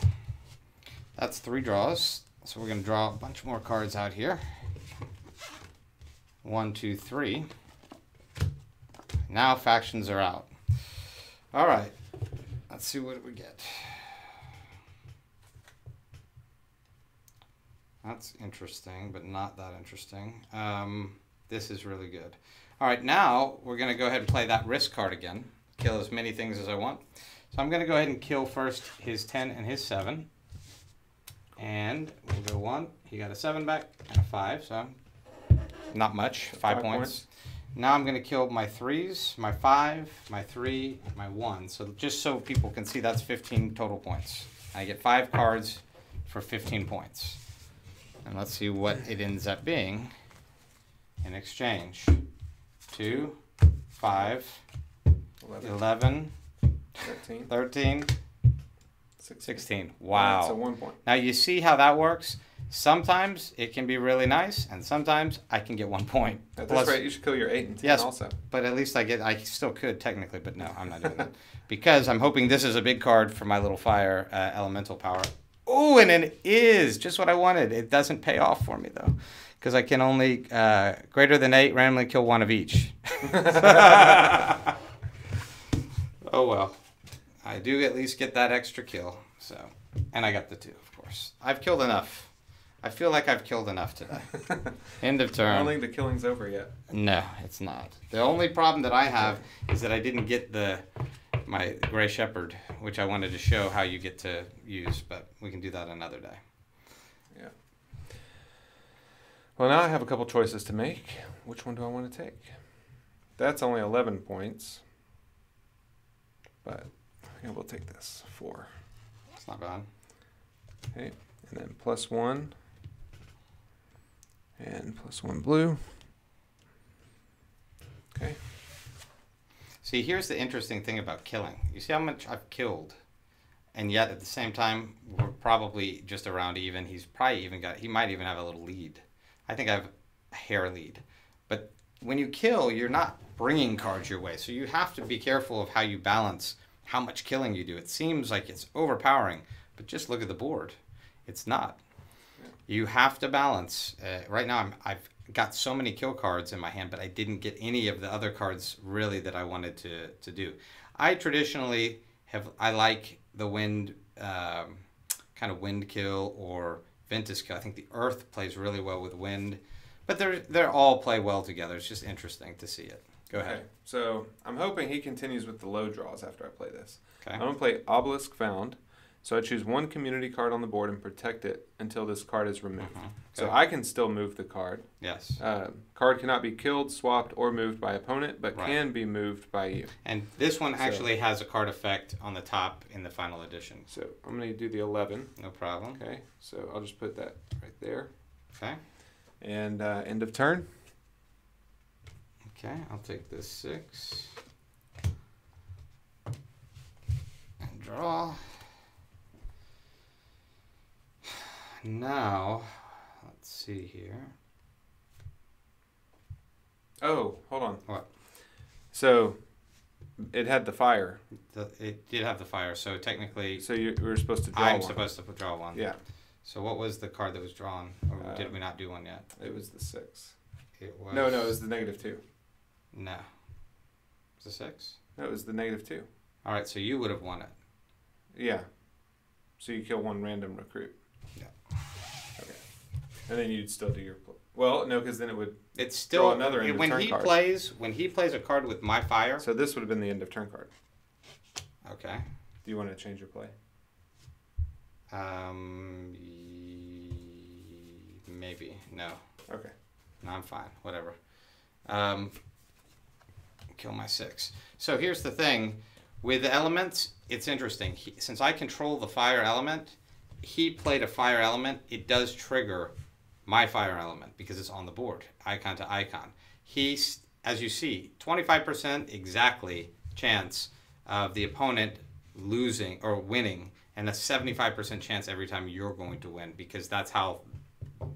That's 3 draws. So we're going to draw a bunch more cards out here. 1, 2, 3. Now factions are out. All right. Let's see what we get. That's interesting, but not that interesting. This is really good. All right, now we're going to go ahead and play that risk card again. Kill as many things as I want. So I'm going to go ahead and kill first his 10 and his 7. And we'll go 1. He got a 7 back and a 5, so not much. 5 points. Now I'm going to kill my 3s, my 5, my 3, my 1. So just so people can see, that's 15 total points. I get 5 cards for 15 points. And let's see what it ends up being in exchange. 2, 5, 11, 13, 16. Wow. So 1 point. Now you see how that works? Sometimes it can be really nice, and sometimes I can get 1 point. At this rate, you should kill your 8 and 10 yes, also. But at least I still could technically, but no, I'm not doing that. Because I'm hoping this is a big card for my little fire elemental power. Oh, and it is just what I wanted. It doesn't pay off for me, though, because I can only, greater than 8, randomly kill 1 of each. Oh, well. I do at least get that extra kill. So, and I got the 2, of course. I've killed enough. I feel like I've killed enough today. End of turn. I don't think the killing's over yet. No, it's not. The only problem that I have is that I didn't get my Gray Shepherd, which I wanted to show how you get to use, but we can do that another day. Yeah. Well, now I have a couple choices to make. Which one do I want to take? That's only 11 points, but I think we'll take this. 4. It's not bad. Okay, and then +1, and +1 blue. Okay. See, here's the interesting thing about killing. You see how much I've killed, and yet at the same time, we're probably just around even. He might even have a little lead. I think I have a hair lead. But when you kill, you're not bringing cards your way. So you have to be careful of how you balance how much killing you do. It seems like it's overpowering, but just look at the board. It's not. You have to balance. Right now, I've got so many kill cards in my hand, but I didn't get any of the other cards really that I wanted to do. I traditionally I like the wind, kind of wind kill or Ventus kill. I think the earth plays really well with wind, but they're all play well together. It's just interesting to see it. Go ahead. Okay, so I'm hoping he continues with the low draws after I play this. Okay. I'm going to play Obelisk Found. So I choose 1 community card on the board and protect it until this card is removed. Okay. So I can still move the card. Yes. Card cannot be killed, swapped, or moved by opponent, but can be moved by you. And this one actually has a card effect on the top in the final edition. So I'm going to do the 11. No problem. Okay, so I'll just put that right there. Okay. And end of turn. Okay, I'll take this 6. And draw. Now, let's see here. Oh, hold on. What? So it had the fire. It did have the fire, so technically So you were supposed to draw I'm one. supposed to draw one. Yeah. So what was the card that was drawn? Or did we not do one yet? It was the 6. It was... No, it was the -2. No. It's a 6? No, it was the -2. All right, so you would have won it. Yeah. So you kill 1 random recruit. Yeah. Okay. And then you'd still do your... Well, no, because then it would... It's still... Draw another end of when turn he card. when he plays a card with my fire... So this would have been the end of turn card. Okay. Do you want to change your play? Maybe. No. Okay. No, I'm fine. Whatever. Kill my 6. So here's the thing. With the elements, it's interesting. Since I control the fire element, he played a fire element. It does trigger my fire element because it's on the board, icon to icon. He's, as you see, 25% exactly chance of the opponent losing or winning, and a 75% chance every time you're going to win, because that's how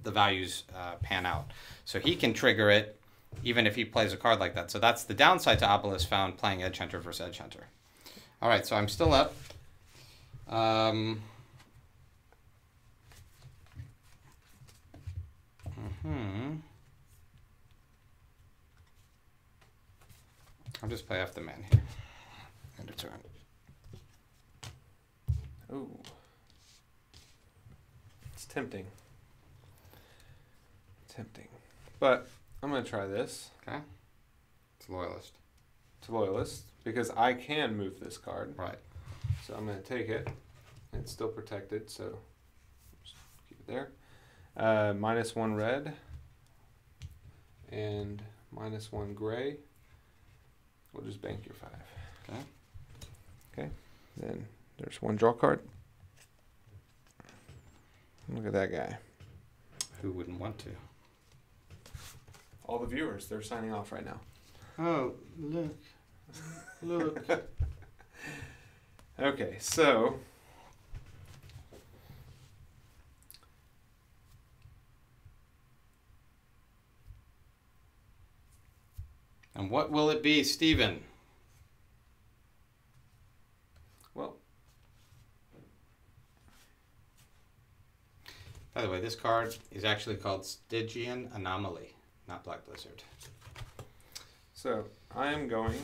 the values pan out. So he can trigger it, even if he plays a card like that. So that's the downside to Obelisk found playing Edge Hunter versus Edge Hunter. All right, so I'm still up. I'll just play off the man here. End of turn. Ooh. It's tempting. Tempting. But I'm going to try this. Okay. It's Loyalist. It's Loyalist, because I can move this card. Right. So I'm going to take it. It's still protected, so just keep it there. -1 red and -1 gray. We'll just bank your 5. Okay. Okay. Then there's 1 draw card. Look at that guy. Who wouldn't want to? All the viewers, they're signing off right now. Oh, look. Look. Okay, so And what will it be, Stephen? well, By the way, this card is actually called Stygian Anomaly, not Black Blizzard. so I am going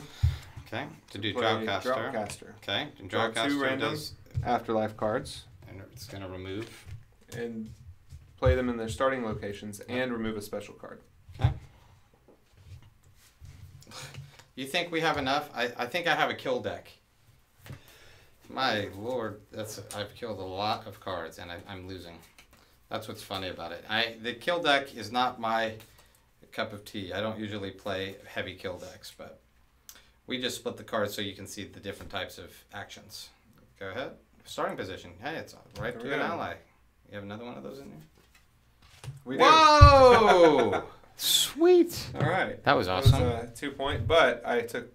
Okay, to do play Droughcaster. Droughcaster. Okay, and Draw 2 Droughcaster random does, Afterlife cards and it's going to remove. and play them in their starting locations and remove a special card. Okay. You think we have enough? I think I have a kill deck. My lord, I've killed a lot of cards and I'm losing. That's what's funny about it. The kill deck is not my cup of tea. I don't usually play heavy kill decks, but we just split the cards so you can see the different types of actions. Go ahead. Starting position. Hey, it's right There to we an go. ally. You have another one of those in there? We do. Whoa! Sweet. All right. That was awesome. That was a 2 point, but I took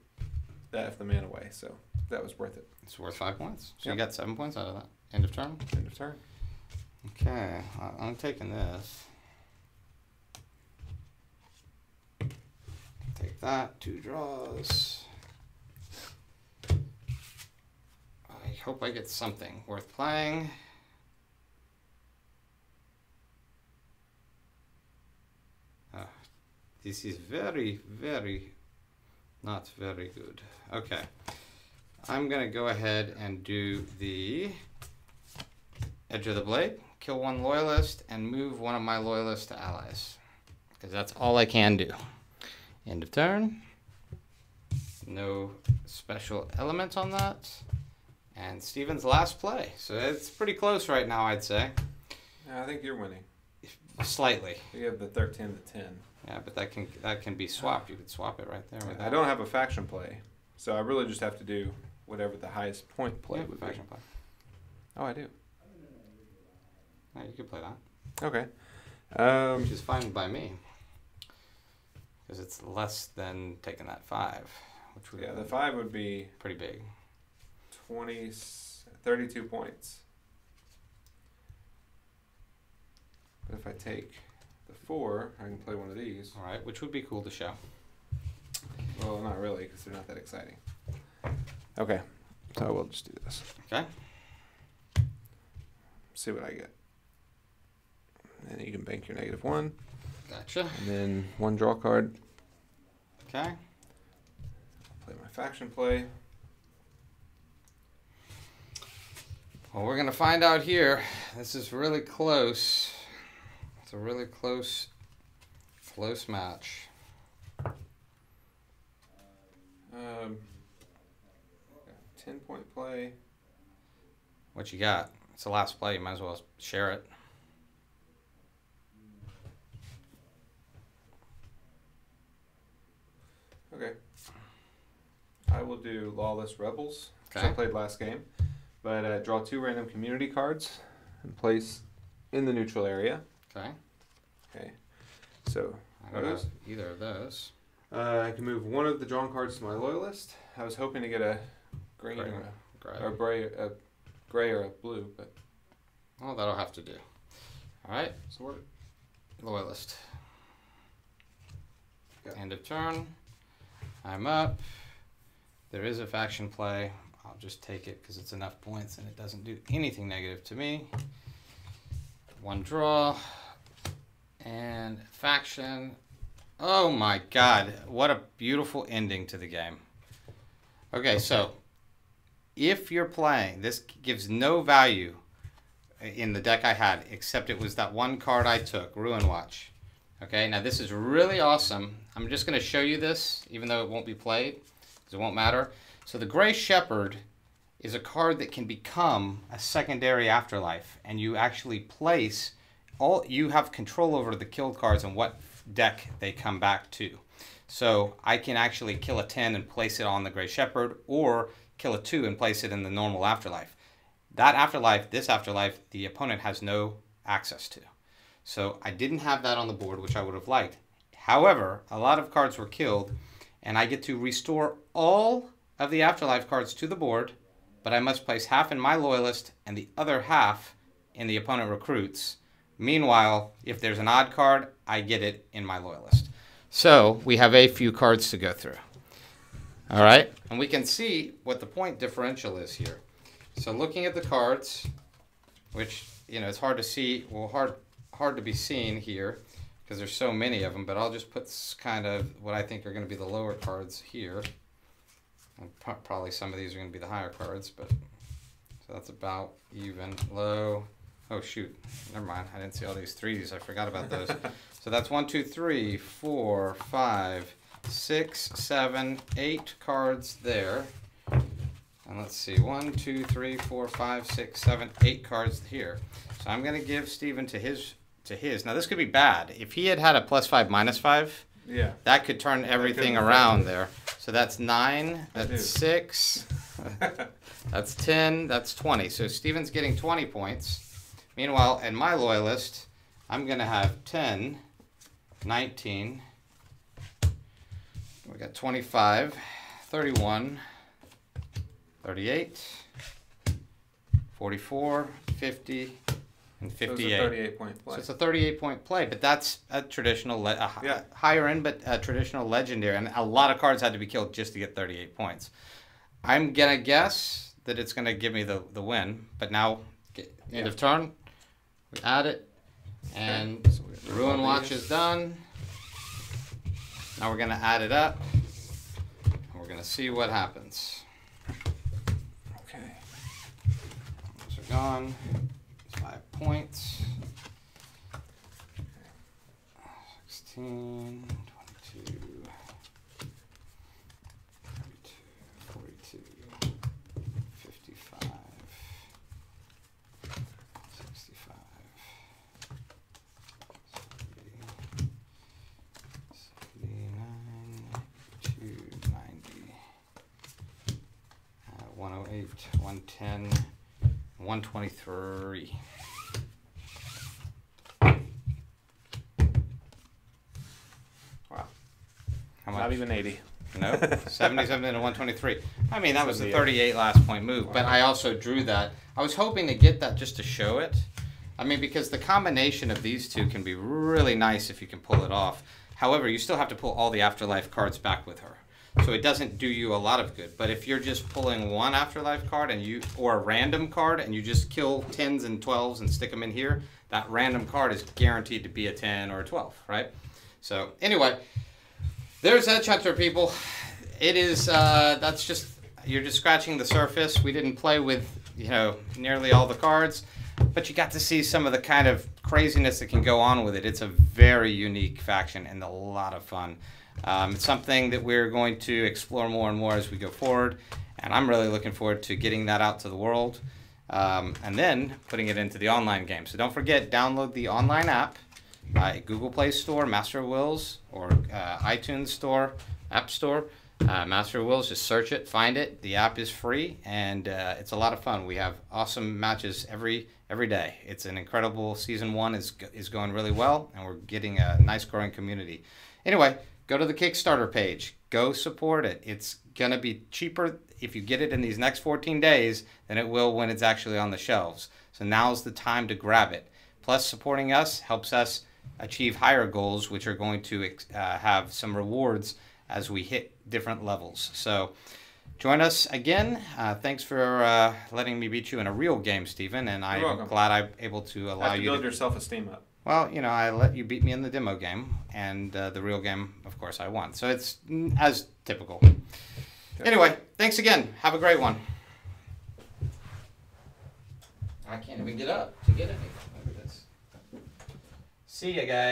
that if the man away, so that was worth it. It's worth 5 points. So Yep. you got 7 points out of that. End of turn. End of turn. Okay, I'm taking this. Take that, 2 draws. I hope I get something worth playing. This is very, very not very good. Okay, I'm gonna go ahead and do the Edge of the Blade, kill 1 loyalist, and move 1 of my loyalists to allies. Because that's all I can do. End of turn. No special element on that. And Steven's last play. So it's pretty close right now, I'd say. I think you're winning. Slightly. You have the 13 to 10. Yeah, but that can be swapped. You could swap it right there. With I that. don't have a faction play, so I really just have to do whatever the highest point play Yeah, would be. faction play. Oh, I do. Yeah, you could play that. Okay. Which is fine by me. Because it's less than taking that 5. Which would Yeah, the 5 would be pretty big. 32 points. But if I take the 4, I can play one of these. All right, which would be cool to show. Well, not really, because they're not that exciting. Okay, so I will just do this. Okay. See what I get. And you can bank your -1. Gotcha. And then 1 draw card. Okay. Play my faction play. Well, we're gonna find out here. This is really close. It's a really close match. 10-point play. What you got? It's the last play. You might as well share it. Okay. I will do Lawless Rebels, which I Okay. played last game. But draw 2 random community cards and place in the neutral area. Okay. Okay. So, I don't those. have either of those. I can move 1 of the drawn cards to my loyalist. I was hoping to get a green Gray. or Great. a gray or a blue, but Well, that'll have to do. All right. so we're Loyalist. Okay. End of turn. I'm up. There is a faction play. I'll just take it because it's enough points and it doesn't do anything negative to me. One draw. And faction. Oh my god. What a beautiful ending to the game. Okay, so if you're playing, this gives no value in the deck I had, except it was that one card I took, Ruin Watch. Okay, now this is really awesome. I'm just going to show you this, even though it won't be played, because it won't matter. So the Gray Shepherd is a card that can become a secondary afterlife, and you actually place you have control over the killed cards and what deck they come back to. So I can actually kill a 10 and place it on the Gray Shepherd, or kill a 2 and place it in the normal afterlife. That afterlife, this afterlife, the opponent has no access to. So I didn't have that on the board, which I would have liked. However, a lot of cards were killed, and I get to restore all of the afterlife cards to the board, but I must place half in my loyalist and the other half in the opponent recruits. Meanwhile, if there's an odd card, I get it in my loyalist. So we have a few cards to go through. All right, and we can see what the point differential is here. So looking at the cards, which, you know, it's hard to see, well, hard to be seen here because there's so many of them, but I'll just put kind of what I think are going to be the lower cards here. And probably some of these are going to be the higher cards, but so that's about even. Low. Oh, shoot. Never mind. I didn't see all these threes. I forgot about those. So that's 1, 2, 3, 4, 5, 6, 7, 8 cards there. And let's see, 1, 2, 3, 4, 5, 6, 7, 8 cards here. So I'm going to give Steven to his. Now this could be bad. If he had had a +5, -5, Yeah. that could turn everything around there. So that's 9, that's 6, that's 10, that's 20. So Steven's getting 20 points. Meanwhile, in my loyalist, I'm going to have 10, 19, we got 25, 31, 38, 44, 50, and 58. So it's a 38-point play. So it's a 38-point play, but that's a traditional, higher end, but a traditional legendary. And a lot of cards had to be killed just to get 38 points. I'm going to guess that it's going to give me the win, but now, end of turn, we add it, and So Ruin Watch is done. Now we're going to add it up, and we're going to see what happens. Okay. Those are gone. 5 points. 16, 22, 32, 42, 55, 65, 79, 290, 108, 110, 123. Wow. How much? Not even 80. No, 77 to 123. I mean, that was the 78. 38 last point move, but I also drew that. I was hoping to get that just to show it. I mean, because the combination of these two can be really nice if you can pull it off. However, you still have to pull all the afterlife cards back with her. So it doesn't do you a lot of good. But if you're just pulling one afterlife card or a random card and you just kill 10s and 12s and stick them in here, that random card is guaranteed to be a 10 or a 12, right? So anyway, there's Edge Hunter, people. It is, that's just, you're just scratching the surface. We didn't play with, you know, nearly all the cards, but you got to see some of the kind of craziness that can go on with it. It's a very unique faction and a lot of fun. It's something that we're going to explore more and more as we go forward, and I'm really looking forward to getting that out to the world, and then putting it into the online game. So don't forget, download the online app by Google Play Store, Master of Wills, or iTunes Store, App Store. Master of Wills, just search it, find it. The app is free, and it's a lot of fun. We have awesome matches every day. It's an incredible season 1 is going really well, and we're getting a nice growing community. Anyway, go to the Kickstarter page. Go support it. It's going to be cheaper if you get it in these next 14 days than it will when it's actually on the shelves. So now's the time to grab it. Plus, supporting us helps us achieve higher goals, which are going to have some rewards as we hit different levels. So join us again. Thanks for letting me beat you in a real game, Stephen, and I'm welcome. glad I'm able to allow Have to you build to your self-esteem up. Well, I let you beat me in the demo game, and the real game, of course, I won. So it's as typical. Anyway, thanks again. Have a great one. I can't even get up to get anything. Look at this. See ya, guys.